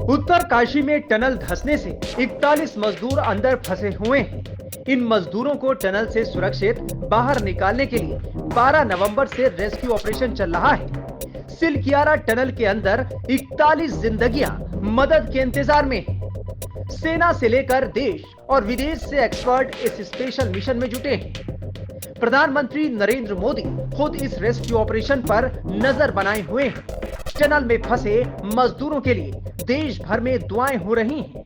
उत्तरकाशी में टनल धंसने से 41 मजदूर अंदर फंसे हुए हैं। इन मजदूरों को टनल से सुरक्षित बाहर निकालने के लिए 12 नवंबर से रेस्क्यू ऑपरेशन चल रहा है। सिलकियारा टनल के अंदर 41 जिंदगियां मदद के इंतजार में हैं। सेना से लेकर देश और विदेश से एक्सपर्ट इस स्पेशल मिशन में जुटे हैं। प्रधानमंत्री नरेंद्र मोदी खुद इस रेस्क्यू ऑपरेशन पर नजर बनाए हुए हैं। टनल में फंसे मजदूरों के लिए देश भर में दुआएं हो रही हैं।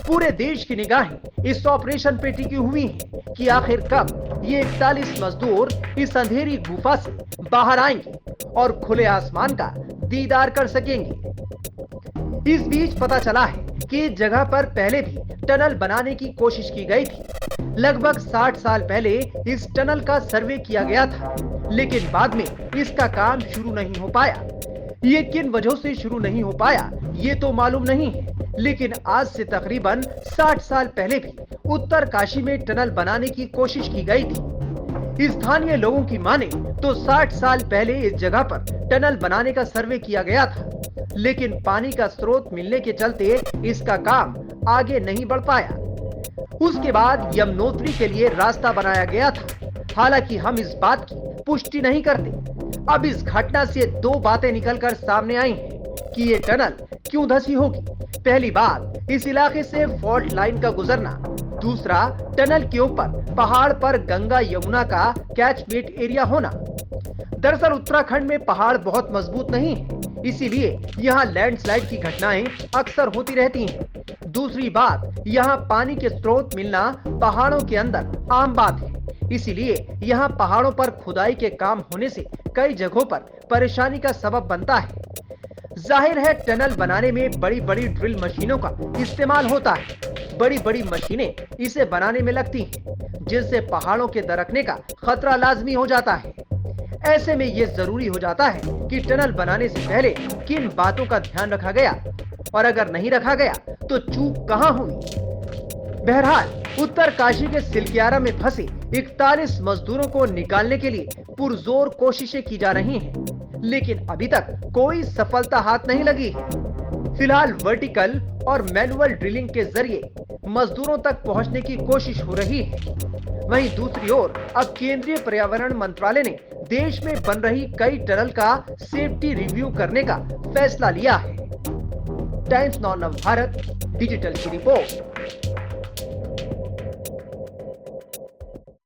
पूरे देश की निगाहें इस ऑपरेशन पे टिकी हुई हैं कि आखिर कब ये 41 मजदूर इस अंधेरी गुफा से बाहर आएंगे और खुले आसमान का दीदार कर सकेंगे। इस बीच पता चला है कि इस जगह पर पहले भी टनल बनाने की कोशिश की गई थी। लगभग 60 साल पहले इस टनल का सर्वे किया गया था, लेकिन बाद में इसका काम शुरू नहीं हो पाया। ये किन वजहों से शुरू नहीं हो पाया ये तो मालूम नहीं है, लेकिन आज से तकरीबन 60 साल पहले भी उत्तरकाशी में टनल बनाने की कोशिश की गई थी। स्थानीय लोगों की माने तो 60 साल पहले इस जगह पर टनल बनाने का सर्वे किया गया था, लेकिन पानी का स्रोत मिलने के चलते इसका काम आगे नहीं बढ़ पाया। उसके बाद यमुनोत्री के लिए रास्ता बनाया गया था। हालांकि हम इस बात की पुष्टि नहीं करते। अब इस घटना से दो बातें निकलकर सामने आई हैं कि ये टनल क्यों धंसी होगी। पहली बात, इस इलाके से फॉल्ट लाइन का गुजरना। दूसरा, टनल के ऊपर पहाड़ पर गंगा यमुना का कैचमेंट एरिया होना। दरअसल उत्तराखंड में पहाड़ बहुत मजबूत नहीं है, इसीलिए यहाँ लैंडस्लाइड की घटनाएं अक्सर होती रहती हैं। दूसरी बात, यहाँ पानी के स्रोत मिलना पहाड़ों के अंदर आम बात है, इसीलिए यहाँ पहाड़ों पर खुदाई के काम होने से कई जगहों पर परेशानी का सबब बनता है। जाहिर है टनल बनाने में बड़ी बड़ी ड्रिल मशीनों का इस्तेमाल होता है। बड़ी बड़ी मशीनें इसे बनाने में लगती हैं, जिससे पहाड़ों के दरकने का खतरा लाजमी हो जाता है। ऐसे में ये जरूरी हो जाता है कि टनल बनाने से पहले किन बातों का ध्यान रखा गया, और अगर नहीं रखा गया तो चूक कहां हुई। बहरहाल उत्तरकाशी के सिलकियारा में फंसे 41 मजदूरों को निकालने के लिए पुरजोर कोशिशें की जा रही हैं, लेकिन अभी तक कोई सफलता हाथ नहीं लगी है। फिलहाल वर्टिकल और मैनुअल ड्रिलिंग के जरिए मजदूरों तक पहुंचने की कोशिश हो रही है। वहीं दूसरी ओर अब केंद्रीय पर्यावरण मंत्रालय ने देश में बन रही कई टनल का सेफ्टी रिव्यू करने का फैसला लिया है। टाइम्स नाउ नवभारत डिजिटल की रिपोर्ट।